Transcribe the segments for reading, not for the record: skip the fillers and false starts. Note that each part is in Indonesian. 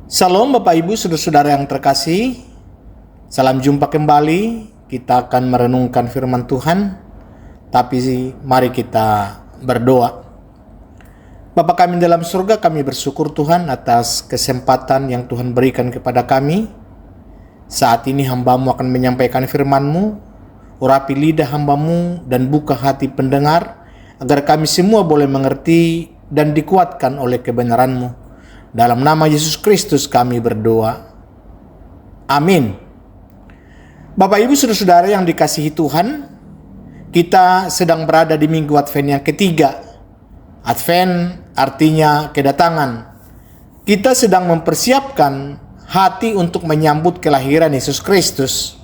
Salam Bapak Ibu Saudara-saudara yang terkasih. Salam jumpa kembali. Kita akan merenungkan firman Tuhan. Tapi mari kita berdoa. Bapa kami dalam surga, kami bersyukur Tuhan atas kesempatan yang Tuhan berikan kepada kami. Saat ini hamba-Mu akan menyampaikan firman-Mu. Urapi lidah hamba-Mu dan buka hati pendengar, agar kami semua boleh mengerti dan dikuatkan oleh kebenaran-Mu. Dalam nama Yesus Kristus kami berdoa. Amin. Bapak Ibu Saudara-saudara yang dikasihi Tuhan, kita sedang berada di minggu Advent yang ketiga. Advent artinya kedatangan. Kita sedang mempersiapkan hati untuk menyambut kelahiran Yesus Kristus.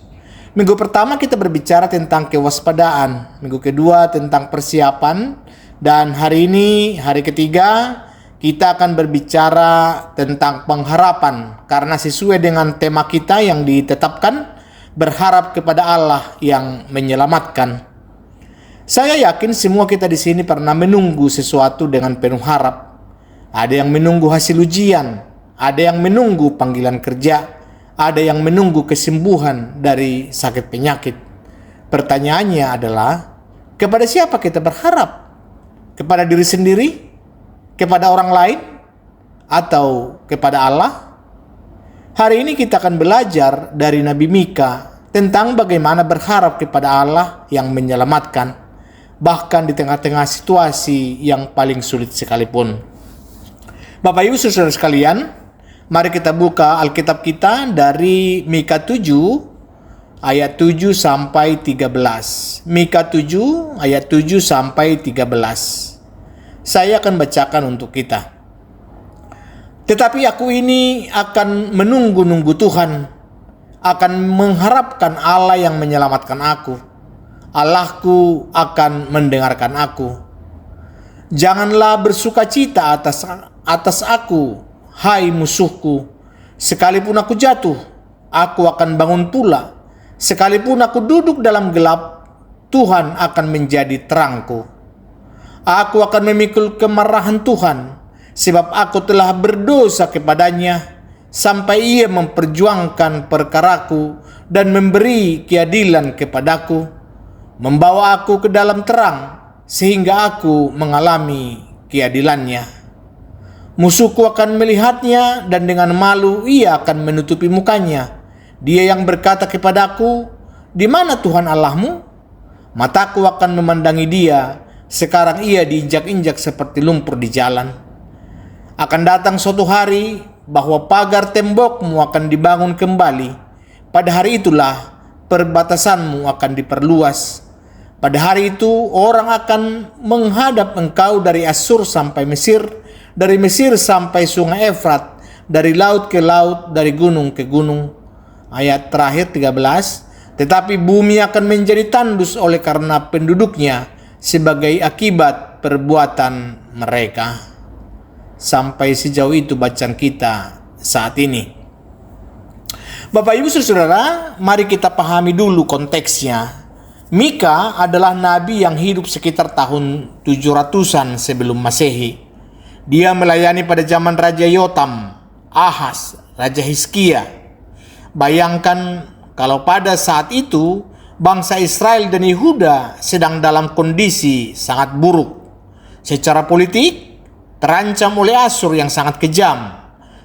Minggu pertama kita berbicara tentang kewaspadaan. Minggu kedua tentang persiapan. Dan hari ini, hari ketiga, kita akan berbicara tentang pengharapan, karena sesuai dengan tema kita yang ditetapkan, berharap kepada Allah yang menyelamatkan. Saya yakin semua kita di sini pernah menunggu sesuatu dengan penuh harap. Ada yang menunggu hasil ujian, ada yang menunggu panggilan kerja, ada yang menunggu kesembuhan dari sakit penyakit. Pertanyaannya adalah, kepada siapa kita berharap? Kepada diri sendiri? Kepada orang lain, atau kepada Allah? Hari ini kita akan belajar dari Nabi Mika tentang bagaimana berharap kepada Allah yang menyelamatkan, bahkan di tengah-tengah situasi yang paling sulit sekalipun. Bapak Ibu Saudara sekalian, mari kita buka Alkitab kita dari Mika 7 ayat 7 sampai 13. Mika 7 ayat 7 sampai 13. Saya akan bacakan untuk kita. Tetapi aku ini akan menunggu-nunggu Tuhan, akan mengharapkan Allah yang menyelamatkan aku. Allahku akan mendengarkan aku. Janganlah bersukacita atas aku, hai musuhku. Sekalipun aku jatuh, aku akan bangun pula. Sekalipun aku duduk dalam gelap, Tuhan akan menjadi terangku. Aku akan memikul kemarahan Tuhan, sebab aku telah berdosa kepadanya, sampai Ia memperjuangkan perkaraku dan memberi keadilan kepadaku, membawa aku ke dalam terang, sehingga aku mengalami keadilannya. Musuhku akan melihatnya, dan dengan malu ia akan menutupi mukanya. Dia yang berkata kepadaku, "Di mana Tuhan Allahmu?" Mataku akan memandangi dia. Sekarang ia diinjak-injak seperti lumpur di jalan. Akan datang suatu hari bahwa pagar tembokmu akan dibangun kembali. Pada hari itulah perbatasanmu akan diperluas. Pada hari itu orang akan menghadap engkau dari Asyur sampai Mesir, dari Mesir sampai sungai Efrat, dari laut ke laut, dari gunung ke gunung. Ayat terakhir 13. Tetapi bumi akan menjadi tandus oleh karena penduduknya, sebagai akibat perbuatan mereka. Sampai sejauh itu bacaan kita saat ini. Bapak Ibu Saudara, mari kita pahami dulu konteksnya. Mika adalah nabi yang hidup sekitar tahun 700-an sebelum Masehi. Dia melayani pada zaman Raja Yotam, Ahaz, Raja Hizkia. Bayangkan kalau pada saat itu bangsa Israel dan Yehuda sedang dalam kondisi sangat buruk. Secara politik, terancam oleh Asyur yang sangat kejam.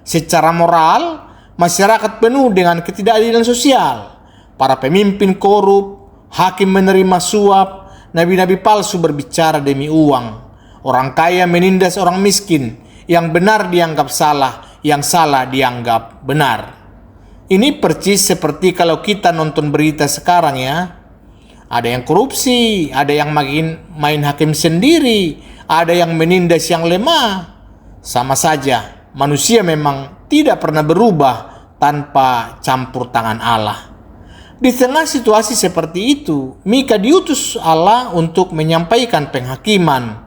Secara moral, masyarakat penuh dengan ketidakadilan sosial. Para pemimpin korup, hakim menerima suap, nabi-nabi palsu berbicara demi uang. Orang kaya menindas orang miskin, yang benar dianggap salah, yang salah dianggap benar. Ini persis seperti kalau kita nonton berita sekarang ya. Ada yang korupsi, ada yang main hakim sendiri, ada yang menindas yang lemah. Sama saja, manusia memang tidak pernah berubah tanpa campur tangan Allah. Di tengah situasi seperti itu, Mika diutus Allah untuk menyampaikan penghakiman,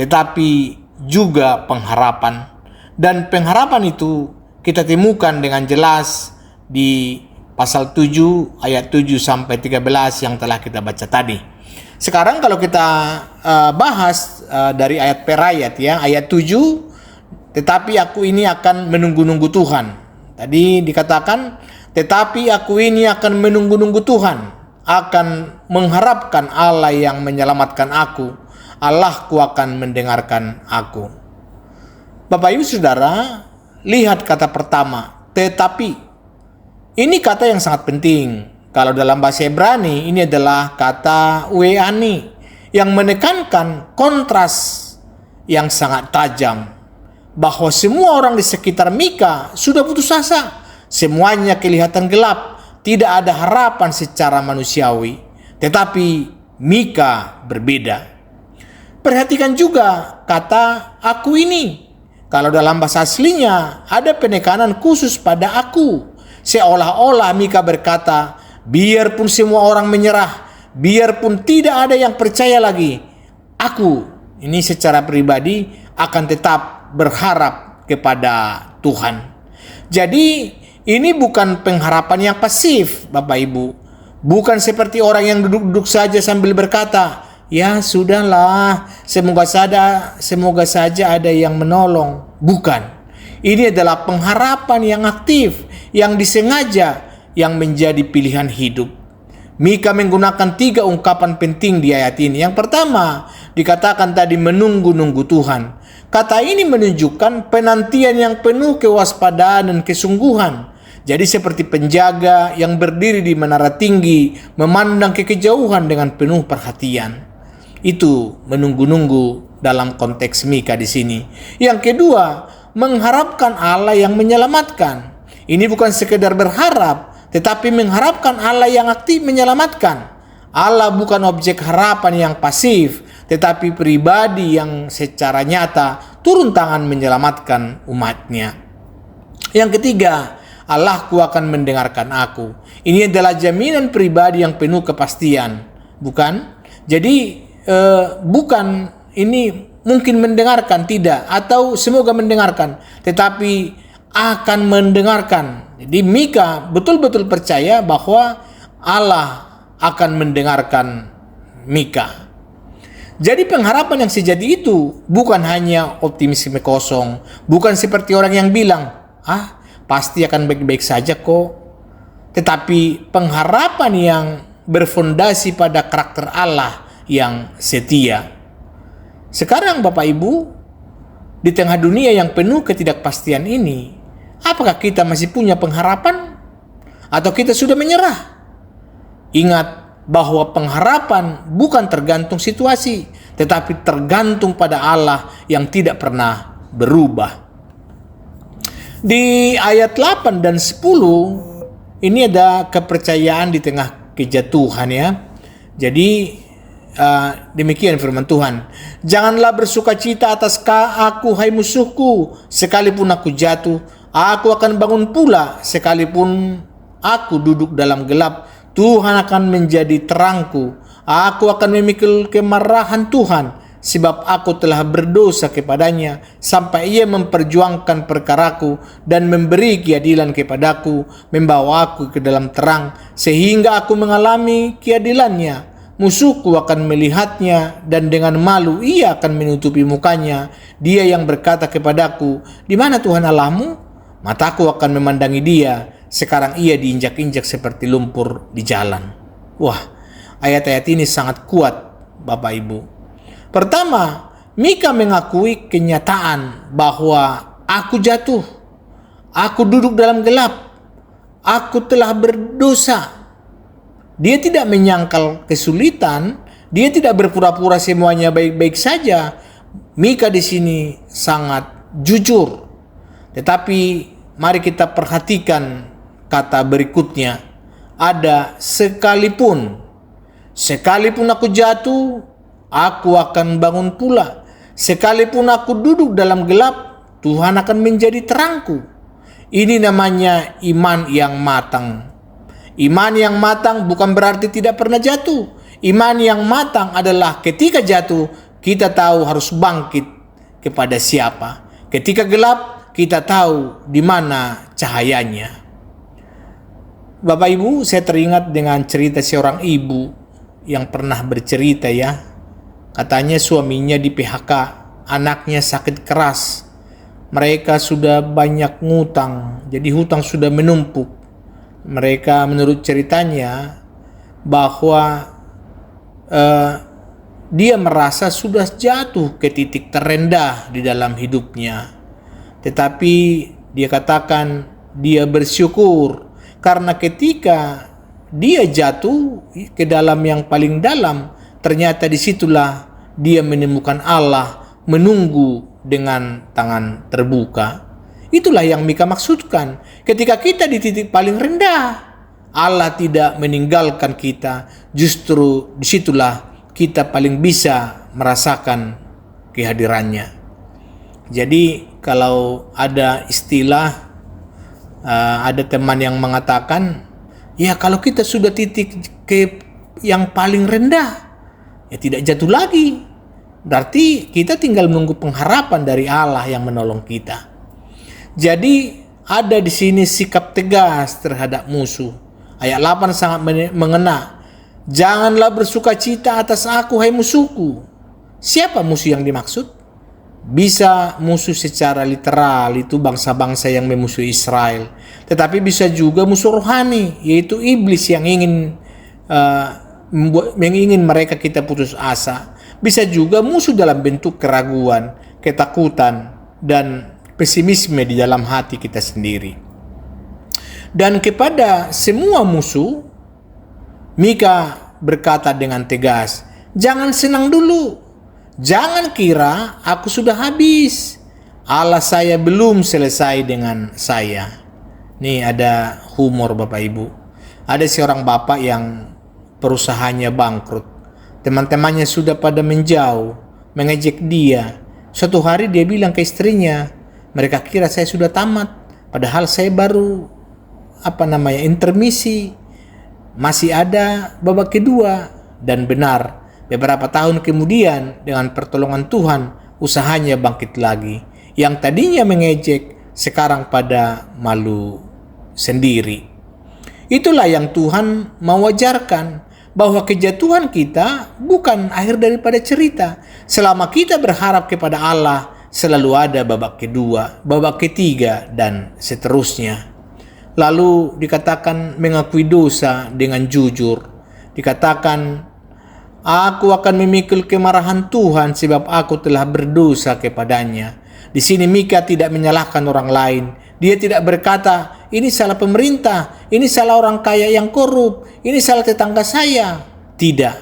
tetapi juga pengharapan. Dan pengharapan itu kita temukan dengan jelas di pasal 7 ayat 7 sampai 13 yang telah kita baca tadi. Sekarang kalau kita bahas dari ayat per ayat ya, ayat 7, tetapi aku ini akan menunggu-nunggu Tuhan. Tadi dikatakan, tetapi aku ini akan menunggu-nunggu Tuhan, akan mengharapkan Allah yang menyelamatkan aku. Allahku akan mendengarkan aku. Bapak Ibu Saudara, lihat kata pertama, tetapi. Ini kata yang sangat penting. Kalau dalam bahasa Ibrani, ini adalah kata weani, yang menekankan kontras yang sangat tajam. Bahwa semua orang di sekitar Mika sudah putus asa. Semuanya kelihatan gelap. Tidak ada harapan secara manusiawi. Tetapi Mika berbeda. Perhatikan juga kata aku ini. Kalau dalam bahasa aslinya ada penekanan khusus pada aku. Seolah-olah Mika berkata, biarpun semua orang menyerah, biarpun tidak ada yang percaya lagi, aku ini secara pribadi akan tetap berharap kepada Tuhan. Jadi ini bukan pengharapan yang pasif, Bapak Ibu. Bukan seperti orang yang duduk-duduk saja sambil berkata, ya sudahlah, semoga saja ada yang menolong. Bukan. Ini adalah pengharapan yang aktif, yang disengaja, yang menjadi pilihan hidup. Mika menggunakan 3 ungkapan penting di ayat ini. Yang pertama, dikatakan tadi menunggu-nunggu Tuhan. Kata ini menunjukkan penantian yang penuh kewaspadaan dan kesungguhan. Jadi seperti penjaga yang berdiri di menara tinggi, memandang ke kejauhan dengan penuh perhatian. Itu menunggu-nunggu dalam konteks Mika di sini. Yang kedua, mengharapkan Allah yang menyelamatkan. Ini bukan sekedar berharap, tetapi mengharapkan Allah yang aktif menyelamatkan. Allah bukan objek harapan yang pasif, tetapi pribadi yang secara nyata turun tangan menyelamatkan umatnya. Yang ketiga, Allahku akan mendengarkan aku. Ini adalah jaminan pribadi yang penuh kepastian, bukan? Jadi bukan ini mungkin mendengarkan, tidak, atau semoga mendengarkan, tetapi akan mendengarkan. Jadi Mika betul-betul percaya bahwa Allah akan mendengarkan Mika. Jadi pengharapan yang sejati itu bukan hanya optimisme kosong, bukan seperti orang yang bilang, pasti akan baik-baik saja kok. Tetapi pengharapan yang berfondasi pada karakter Allah yang setia. Sekarang Bapak Ibu, di tengah dunia yang penuh ketidakpastian ini, apakah kita masih punya pengharapan? Atau kita sudah menyerah? Ingat bahwa pengharapan bukan tergantung situasi, tetapi tergantung pada Allah yang tidak pernah berubah. Di ayat 8 dan 10, ini ada kepercayaan di tengah kejatuhan ya. Jadi demikian firman Tuhan. Janganlah bersukacita atas aku, hai musuhku, sekalipun aku jatuh, aku akan bangun pula. Sekalipun aku duduk dalam gelap, Tuhan akan menjadi terangku. Aku akan memikul kemarahan Tuhan, sebab aku telah berdosa kepadanya, sampai ia memperjuangkan perkaraku dan memberi keadilan kepadaku, membawa aku ke dalam terang, sehingga aku mengalami keadilannya. Musuhku akan melihatnya, dan dengan malu ia akan menutupi mukanya. Dia yang berkata kepadaku, di mana Tuhan Allahmu? Mataku akan memandangi dia. Sekarang ia diinjak-injak seperti lumpur di jalan. Wah, ayat-ayat ini sangat kuat, Bapak Ibu. Pertama, Mika mengakui kenyataan bahwa aku jatuh, aku duduk dalam gelap, aku telah berdosa. Dia tidak menyangkal kesulitan, dia tidak berpura-pura semuanya baik-baik saja. Mika di sini sangat jujur. Tetapi mari kita perhatikan kata berikutnya. Ada sekalipun aku jatuh, aku akan bangun pula. Sekalipun aku duduk dalam gelap, Tuhan akan menjadi terangku. Ini namanya iman yang matang. Iman yang matang bukan berarti tidak pernah jatuh. Iman yang matang adalah ketika jatuh, kita tahu harus bangkit kepada siapa. Ketika gelap, kita tahu di mana cahayanya. Bapak Ibu, saya teringat dengan cerita seorang ibu yang pernah bercerita ya. Katanya suaminya di PHK, anaknya sakit keras. Mereka sudah banyak ngutang, jadi hutang sudah menumpuk. Mereka menurut ceritanya bahwa dia merasa sudah jatuh ke titik terendah di dalam hidupnya. Tetapi dia katakan dia bersyukur karena ketika dia jatuh ke dalam yang paling dalam, ternyata disitulah dia menemukan Allah menunggu dengan tangan terbuka. Itulah yang Mika maksudkan. Ketika kita di titik paling rendah, Allah tidak meninggalkan kita. Justru disitulah kita paling bisa merasakan kehadirannya. Jadi kalau ada istilah, ada teman yang mengatakan, ya kalau kita sudah titik ke yang paling rendah, ya tidak jatuh lagi. Berarti kita tinggal menunggu pengharapan dari Allah yang menolong kita. Jadi ada di sini sikap tegas terhadap musuh. Ayat 8 sangat mengena. Janganlah bersukacita atas aku, hai musuhku. Siapa musuh yang dimaksud? Bisa musuh secara literal, itu bangsa-bangsa yang memusuhi Israel. Tetapi bisa juga musuh rohani, yaitu iblis yang ingin mereka kita putus asa. Bisa juga musuh dalam bentuk keraguan, ketakutan, dan pesimisme di dalam hati kita sendiri. Dan kepada semua musuh, Mika berkata dengan tegas, jangan senang dulu. Jangan kira aku sudah habis. Allah saya belum selesai dengan saya. Nih ada humor Bapak Ibu. Ada seorang bapak yang perusahaannya bangkrut. Teman-temannya sudah pada menjauh, mengejek dia. Suatu hari dia bilang ke istrinya, mereka kira saya sudah tamat, padahal saya baru intermisi. Masih ada babak kedua. Dan benar, beberapa tahun kemudian dengan pertolongan Tuhan, usahanya bangkit lagi. Yang tadinya mengejek, sekarang pada malu sendiri. Itulah yang Tuhan mau ajarkan, bahwa kejatuhan kita bukan akhir daripada cerita. Selama kita berharap kepada Allah, selalu ada babak kedua, babak ketiga, dan seterusnya. Lalu dikatakan mengakui dosa dengan jujur. Dikatakan, aku akan memikul kemarahan Tuhan sebab aku telah berdosa kepadanya. Di sini Mika tidak menyalahkan orang lain. Dia tidak berkata, ini salah pemerintah, ini salah orang kaya yang korup, ini salah tetangga saya. Tidak.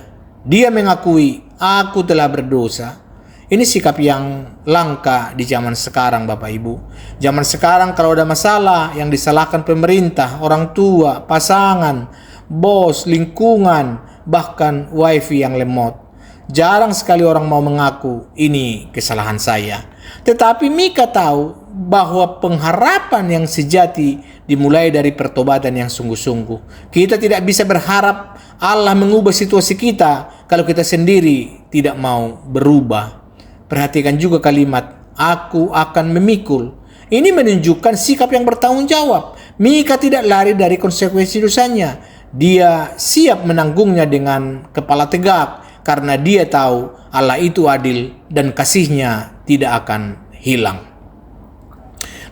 Dia mengakui, aku telah berdosa. Ini sikap yang langka di zaman sekarang Bapak Ibu. Zaman sekarang kalau ada masalah yang disalahkan pemerintah, orang tua, pasangan, bos, lingkungan, bahkan wifi yang lemot. Jarang sekali orang mau mengaku, ini kesalahan saya. Tetapi Mika tahu bahwa pengharapan yang sejati dimulai dari pertobatan yang sungguh-sungguh. Kita tidak bisa berharap Allah mengubah situasi kita kalau kita sendiri tidak mau berubah. Perhatikan juga kalimat, aku akan memikul. Ini menunjukkan sikap yang bertanggung jawab. Mika tidak lari dari konsekuensi dosanya. Dia siap menanggungnya dengan kepala tegak, karena dia tahu Allah itu adil dan kasih-Nya tidak akan hilang.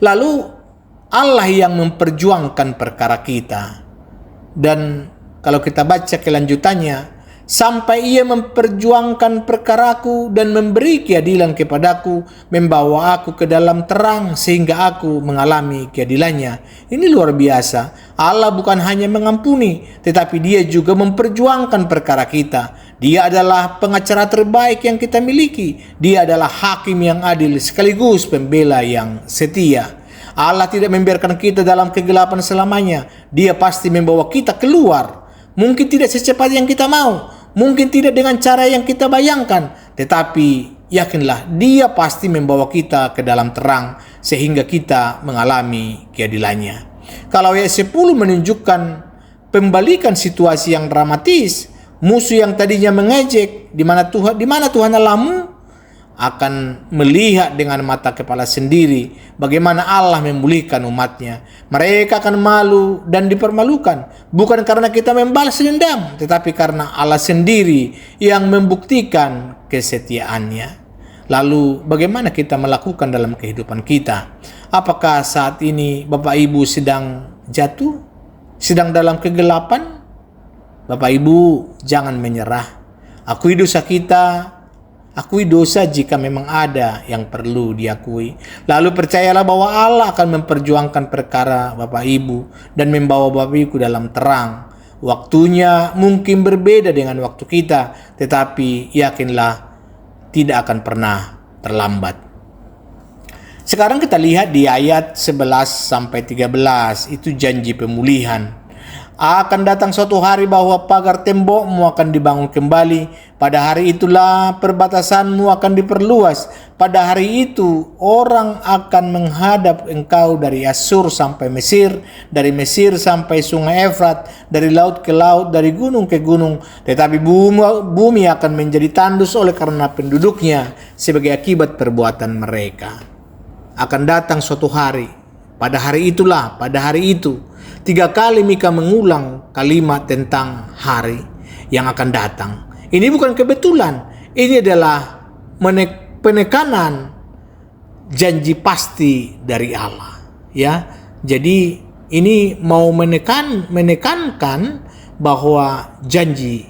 Lalu Allah yang memperjuangkan perkara kita. Dan kalau kita baca kelanjutannya, sampai Ia memperjuangkan perkaraku dan memberi keadilan kepadaku, membawa aku ke dalam terang sehingga aku mengalami keadilannya. Ini luar biasa. Allah bukan hanya mengampuni, tetapi Dia juga memperjuangkan perkara kita. Dia adalah pengacara terbaik yang kita miliki. Dia adalah hakim yang adil sekaligus pembela yang setia. Allah tidak membiarkan kita dalam kegelapan selamanya. Dia pasti membawa kita keluar. Mungkin tidak secepat yang kita mau, mungkin tidak dengan cara yang kita bayangkan, tetapi yakinlah Dia pasti membawa kita ke dalam terang sehingga kita mengalami keadilannya. Kalau ayat 10 menunjukkan pembalikan situasi yang dramatis, musuh yang tadinya mengejek, di mana Tuhan Allahmu, akan melihat dengan mata kepala sendiri bagaimana Allah memulihkan umatnya. Mereka akan malu dan dipermalukan, bukan karena kita membalas dendam, tetapi karena Allah sendiri yang membuktikan kesetiaannya. Lalu bagaimana kita melakukan dalam kehidupan kita? Apakah saat ini Bapak Ibu sedang jatuh? Sedang dalam kegelapan? Bapak Ibu jangan menyerah. Akui dosa kita. Akui dosa jika memang ada yang perlu diakui. Lalu percayalah bahwa Allah akan memperjuangkan perkara Bapak Ibu dan membawa Bapak Ibu dalam terang. Waktunya mungkin berbeda dengan waktu kita, tetapi yakinlah tidak akan pernah terlambat. Sekarang kita lihat di ayat 11 sampai 13, itu janji pemulihan. Akan datang suatu hari bahwa pagar tembokmu akan dibangun kembali. Pada hari itulah perbatasanmu akan diperluas. Pada hari itu orang akan menghadap engkau dari Asyur sampai Mesir, dari Mesir sampai sungai Efrat, dari laut ke laut, dari gunung ke gunung. Tetapi bumi akan menjadi tandus oleh karena penduduknya sebagai akibat perbuatan mereka. Akan datang suatu hari. Pada hari itulah, pada hari itu. 3 kali Mika mengulang kalimat tentang hari yang akan datang. Ini bukan kebetulan. Ini adalah penekanan janji pasti dari Allah. Ya, jadi ini mau menekankan bahwa janji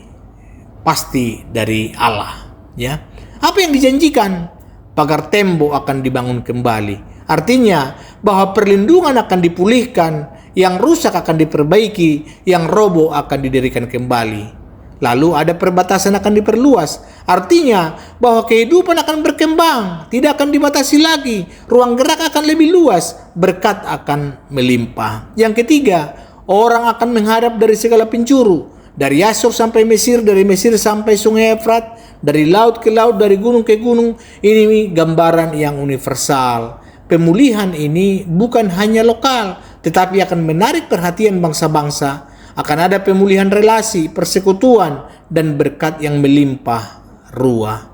pasti dari Allah. Ya, apa yang dijanjikan? Pagar tembok akan dibangun kembali. Artinya bahwa perlindungan akan dipulihkan, yang rusak akan diperbaiki, yang roboh akan didirikan kembali. Lalu ada perbatasan akan diperluas. Artinya bahwa kehidupan akan berkembang, tidak akan dibatasi lagi. Ruang gerak akan lebih luas, berkat akan melimpah. Yang ketiga, orang akan menghadap dari segala penjuru. Dari Asyur sampai Mesir, dari Mesir sampai sungai Efrat, dari laut ke laut, dari gunung ke gunung. Ini gambaran yang universal. Pemulihan ini bukan hanya lokal, tetapi akan menarik perhatian bangsa-bangsa. Akan ada pemulihan relasi, persekutuan, dan berkat yang melimpah ruah.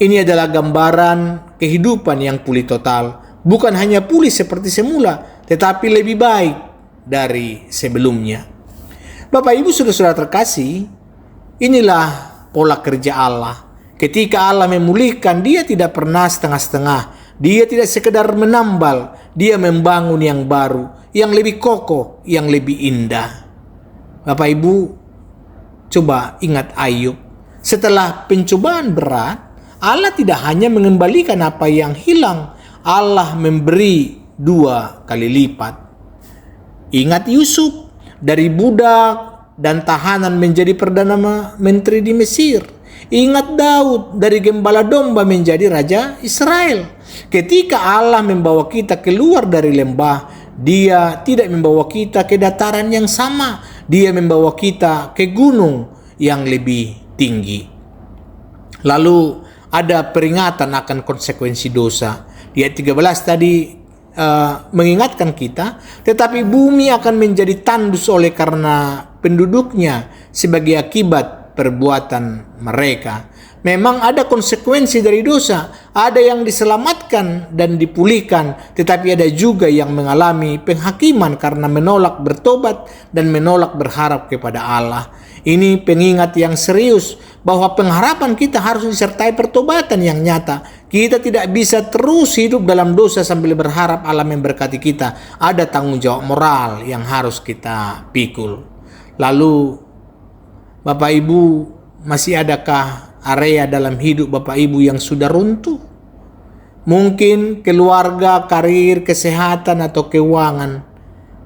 Ini adalah gambaran kehidupan yang pulih total. Bukan hanya pulih seperti semula, tetapi lebih baik dari sebelumnya. Bapak Ibu saudara-saudara terkasih, inilah pola kerja Allah. Ketika Allah memulihkan, Dia tidak pernah setengah-setengah. Dia tidak sekedar menambal, Dia membangun yang baru, yang lebih kokoh, yang lebih indah. Bapak Ibu, coba ingat Ayub. Setelah pencobaan berat, Allah tidak hanya mengembalikan apa yang hilang, Allah memberi 2 kali lipat. Ingat Yusuf, dari budak dan tahanan menjadi Perdana Menteri di Mesir. Ingat Daud, dari gembala domba menjadi Raja Israel. Ketika Allah membawa kita keluar dari lembah, Dia tidak membawa kita ke dataran yang sama. Dia membawa kita ke gunung yang lebih tinggi. Lalu ada peringatan akan konsekuensi dosa. Di ayat 13 tadi mengingatkan kita, tetapi bumi akan menjadi tandus oleh karena penduduknya sebagai akibat perbuatan mereka. Memang ada konsekuensi dari dosa, ada yang diselamatkan dan dipulihkan, tetapi ada juga yang mengalami penghakiman karena menolak bertobat dan menolak berharap kepada Allah. Ini pengingat yang serius bahwa pengharapan kita harus disertai pertobatan yang nyata. Kita tidak bisa terus hidup dalam dosa sambil berharap Allah memberkati kita. Ada tanggung jawab moral yang harus kita pikul. Lalu, Bapak Ibu, masih adakah area dalam hidup Bapak Ibu yang sudah runtuh? Mungkin keluarga, karir, kesehatan, atau keuangan.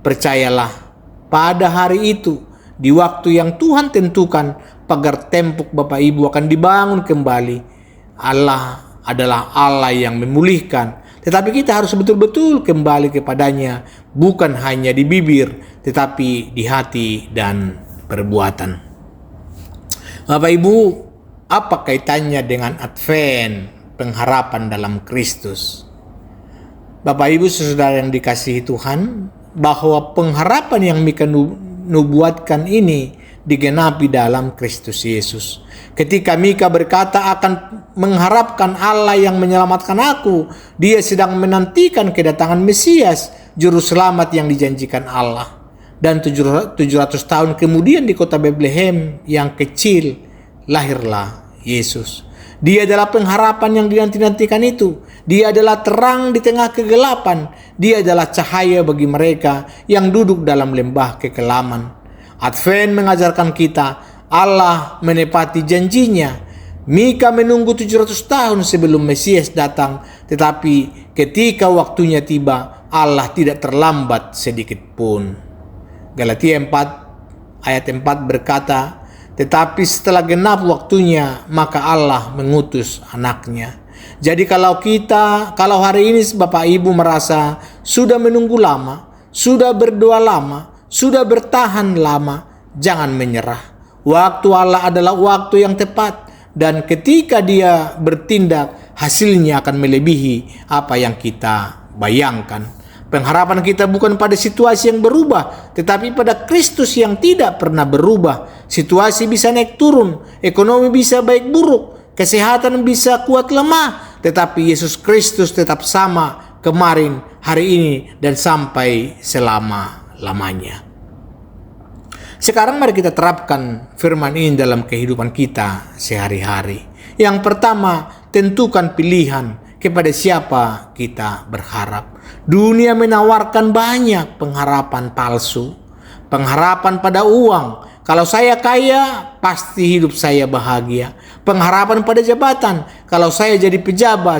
Percayalah, pada hari itu, di waktu yang Tuhan tentukan, pagar tembok Bapak Ibu akan dibangun kembali. Allah adalah Allah yang memulihkan. Tetapi kita harus betul-betul kembali kepadanya, bukan hanya di bibir, tetapi di hati dan perbuatan. Bapak Ibu, apa kaitannya dengan Advent, pengharapan dalam Kristus? Bapak Ibu saudara yang dikasihi Tuhan, bahwa pengharapan yang Mika nubuatkan ini digenapi dalam Kristus Yesus. Ketika Mika berkata akan mengharapkan Allah yang menyelamatkan aku, dia sedang menantikan kedatangan Mesias, juru selamat yang dijanjikan Allah. Dan 700 tahun kemudian di kota Bethlehem yang kecil, lahirlah Yesus. Dia adalah pengharapan yang dinanti-nantikan itu. Dia adalah terang di tengah kegelapan. Dia adalah cahaya bagi mereka yang duduk dalam lembah kekelaman. Advent mengajarkan kita Allah menepati janjinya. Mika menunggu 700 tahun sebelum Mesias datang, tetapi ketika waktunya tiba, Allah tidak terlambat sedikit pun. Galatia 4 ayat 4 berkata, tetapi setelah genap waktunya, maka Allah mengutus anaknya. Jadi kalau hari ini Bapak Ibu merasa sudah menunggu lama, sudah berdoa lama, sudah bertahan lama, jangan menyerah. Waktu Allah adalah waktu yang tepat, dan ketika Dia bertindak, hasilnya akan melebihi apa yang kita bayangkan. Pengharapan kita bukan pada situasi yang berubah, tetapi pada Kristus yang tidak pernah berubah. Situasi bisa naik turun, ekonomi bisa baik buruk, kesehatan bisa kuat lemah, tetapi Yesus Kristus tetap sama kemarin, hari ini, dan sampai selama-lamanya. Sekarang mari kita terapkan firman ini dalam kehidupan kita sehari-hari. Yang pertama, tentukan pilihan kepada siapa kita berharap. Dunia menawarkan banyak pengharapan palsu. Pengharapan pada uang. Kalau saya kaya, pasti hidup saya bahagia. Pengharapan pada jabatan. Kalau saya jadi pejabat,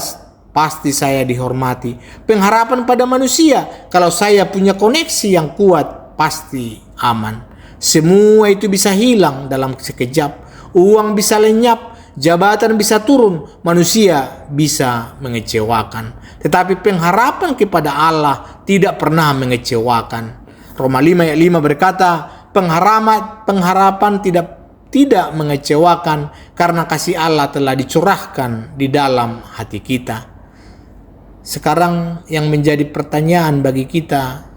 pasti saya dihormati. Pengharapan pada manusia. Kalau saya punya koneksi yang kuat, pasti aman. Semua itu bisa hilang dalam sekejap. Uang bisa lenyap, jabatan bisa turun, manusia bisa mengecewakan. Tetapi pengharapan kepada Allah tidak pernah mengecewakan. Roma 5 ayat 5 berkata, pengharapan tidak mengecewakan karena kasih Allah telah dicurahkan di dalam hati kita. Sekarang yang menjadi pertanyaan bagi kita,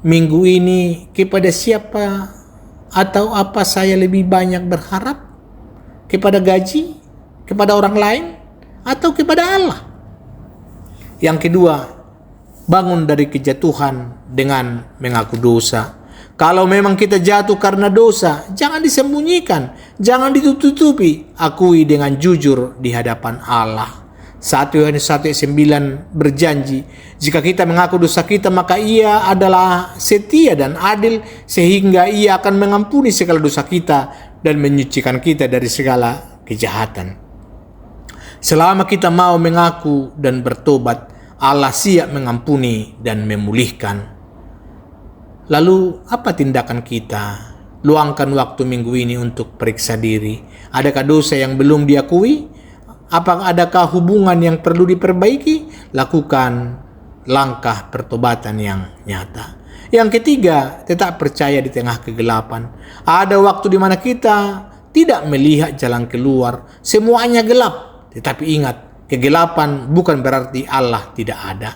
minggu ini kepada siapa atau apa saya lebih banyak berharap? Kepada gaji, kepada orang lain, atau kepada Allah? Yang kedua, bangun dari kejatuhan dengan mengaku dosa. Kalau memang kita jatuh karena dosa, jangan disembunyikan, jangan ditutupi, akui dengan jujur di hadapan Allah. 1 Yohanes 1 ayat 9 berjanji, jika kita mengaku dosa kita, maka Ia adalah setia dan adil, sehingga Ia akan mengampuni segala dosa kita dan menyucikan kita dari segala kejahatan. Selama kita mau mengaku dan bertobat, Allah siap mengampuni dan memulihkan. Lalu apa tindakan kita? Luangkan waktu minggu ini untuk periksa diri. Adakah dosa yang belum diakui? Adakah hubungan yang perlu diperbaiki? Lakukan langkah pertobatan yang nyata. Yang ketiga, tetap percaya di tengah kegelapan. Ada waktu di mana kita tidak melihat jalan keluar. Semuanya gelap. Tetapi ingat, kegelapan bukan berarti Allah tidak ada.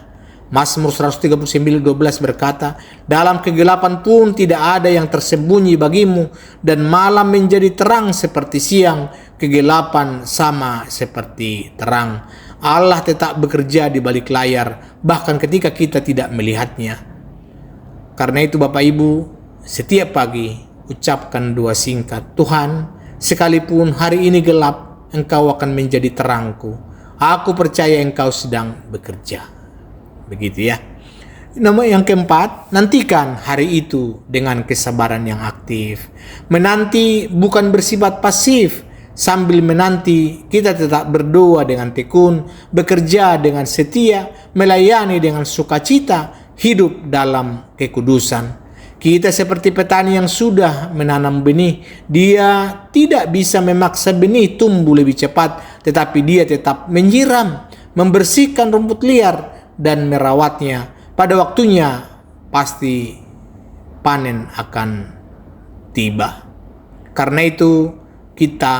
Mazmur 139:12 berkata, dalam kegelapan pun tidak ada yang tersembunyi bagimu, dan malam menjadi terang seperti siang, kegelapan sama seperti terang. Allah tetap bekerja di balik layar, bahkan ketika kita tidak melihatnya. Karena itu Bapak Ibu, setiap pagi ucapkan doa singkat, Tuhan, sekalipun hari ini gelap, Engkau akan menjadi terangku. Aku percaya Engkau sedang bekerja. Begitu ya. Nomor yang keempat, nantikan hari itu dengan kesabaran yang aktif. Menanti bukan bersifat pasif. Sambil menanti, kita tetap berdoa dengan tekun, bekerja dengan setia, melayani dengan sukacita, hidup dalam kekudusan. Kita seperti petani yang sudah menanam benih. Dia tidak bisa memaksa benih tumbuh lebih cepat, tetapi dia tetap menyiram, membersihkan rumput liar, dan merawatnya. Pada waktunya pasti panen akan tiba. Karena itu kita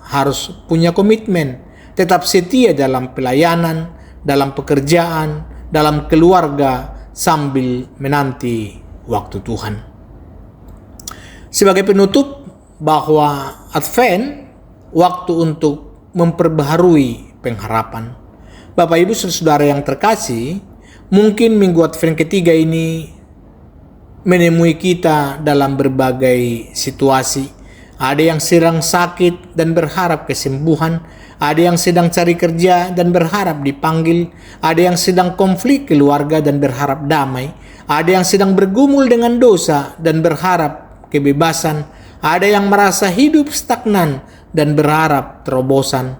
harus punya komitmen, tetap setia dalam pelayanan, dalam pekerjaan, dalam keluarga, sambil menanti waktu Tuhan. Sebagai penutup, bahwa Advent waktu untuk memperbaharui pengharapan. Bapak Ibu saudara yang terkasih, mungkin minggu Advent ketiga ini menemui kita dalam berbagai situasi. Ada yang sedang sakit dan berharap kesembuhan, ada yang sedang cari kerja dan berharap dipanggil, ada yang sedang konflik keluarga dan berharap damai, ada yang sedang bergumul dengan dosa dan berharap kebebasan, ada yang merasa hidup stagnan dan berharap terobosan.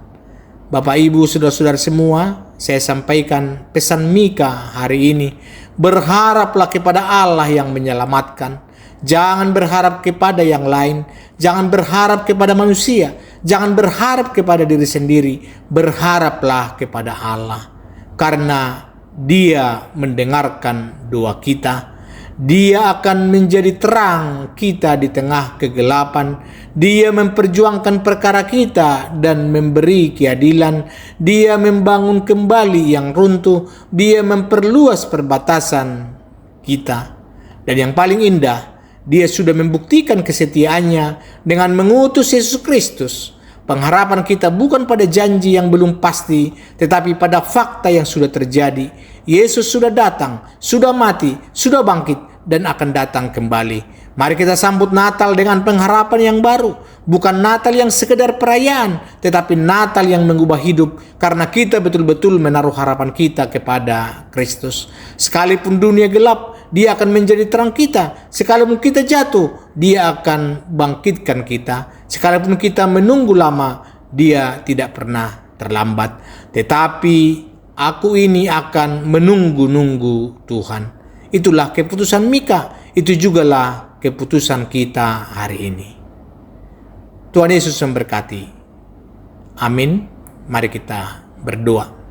Bapak, Ibu, saudara-saudara semua, saya sampaikan pesan Mika hari ini. Berharaplah kepada Allah yang menyelamatkan. Jangan berharap kepada yang lain. Jangan berharap kepada manusia. Jangan berharap kepada diri sendiri. Berharaplah kepada Allah. Karena Dia mendengarkan doa kita. Dia akan menjadi terang kita di tengah kegelapan. Dia memperjuangkan perkara kita dan memberi keadilan. Dia membangun kembali yang runtuh. Dia memperluas perbatasan kita. Dan yang paling indah, Dia sudah membuktikan kesetiaannya dengan mengutus Yesus Kristus. Pengharapan kita bukan pada janji yang belum pasti, tetapi pada fakta yang sudah terjadi. Yesus sudah datang, sudah mati, sudah bangkit, dan akan datang kembali. Mari kita sambut Natal dengan pengharapan yang baru. Bukan Natal yang sekedar perayaan, tetapi Natal yang mengubah hidup, karena kita betul-betul menaruh harapan kita kepada Kristus. Sekalipun dunia gelap, Dia akan menjadi terang kita. Sekalipun kita jatuh, Dia akan bangkitkan kita. Sekalipun kita menunggu lama, Dia tidak pernah terlambat. Tetapi aku ini akan menunggu-nunggu Tuhan. Itulah keputusan Mika. Itu jugalah keputusan kita hari ini. Tuhan Yesus memberkati. Amin. Mari kita berdoa.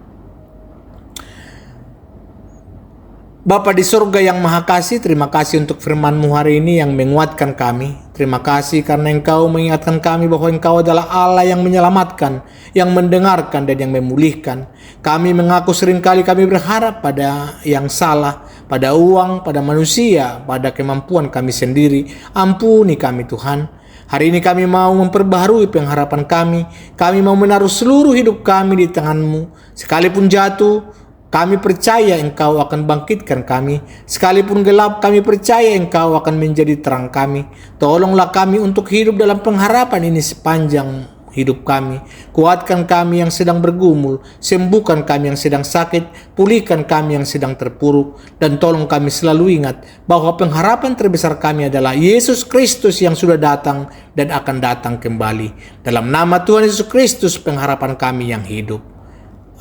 Bapa di surga yang maha kasih, terima kasih untuk firman-Mu hari ini yang menguatkan kami. Terima kasih karena Engkau mengingatkan kami bahwa Engkau adalah Allah yang menyelamatkan, yang mendengarkan dan yang memulihkan. Kami mengaku seringkali kami berharap pada yang salah, pada uang, pada manusia, pada kemampuan kami sendiri. Ampuni kami Tuhan. Hari ini kami mau memperbaharui pengharapan kami. Kami mau menaruh seluruh hidup kami di tangan-Mu. Sekalipun jatuh, kami percaya Engkau akan bangkitkan kami. Sekalipun gelap, kami percaya Engkau akan menjadi terang kami. Tolonglah kami untuk hidup dalam pengharapan ini sepanjang hidup kami. Kuatkan kami yang sedang bergumul. Sembuhkan kami yang sedang sakit. Pulihkan kami yang sedang terpuruk. Dan tolong kami selalu ingat bahwa pengharapan terbesar kami adalah Yesus Kristus yang sudah datang dan akan datang kembali. Dalam nama Tuhan Yesus Kristus, pengharapan kami yang hidup.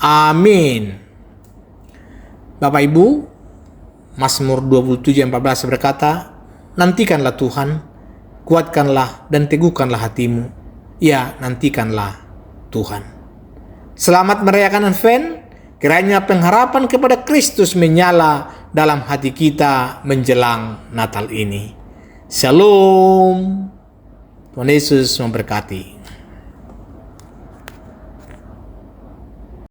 Amin. Bapak Ibu, Mazmur 27:14 berkata, nantikanlah Tuhan, kuatkanlah dan teguhkanlah hatimu. Ya, nantikanlah Tuhan. Selamat merayakan Advent. Kiranya pengharapan kepada Kristus menyala dalam hati kita menjelang Natal ini. Shalom. Tuhan Yesus memberkati.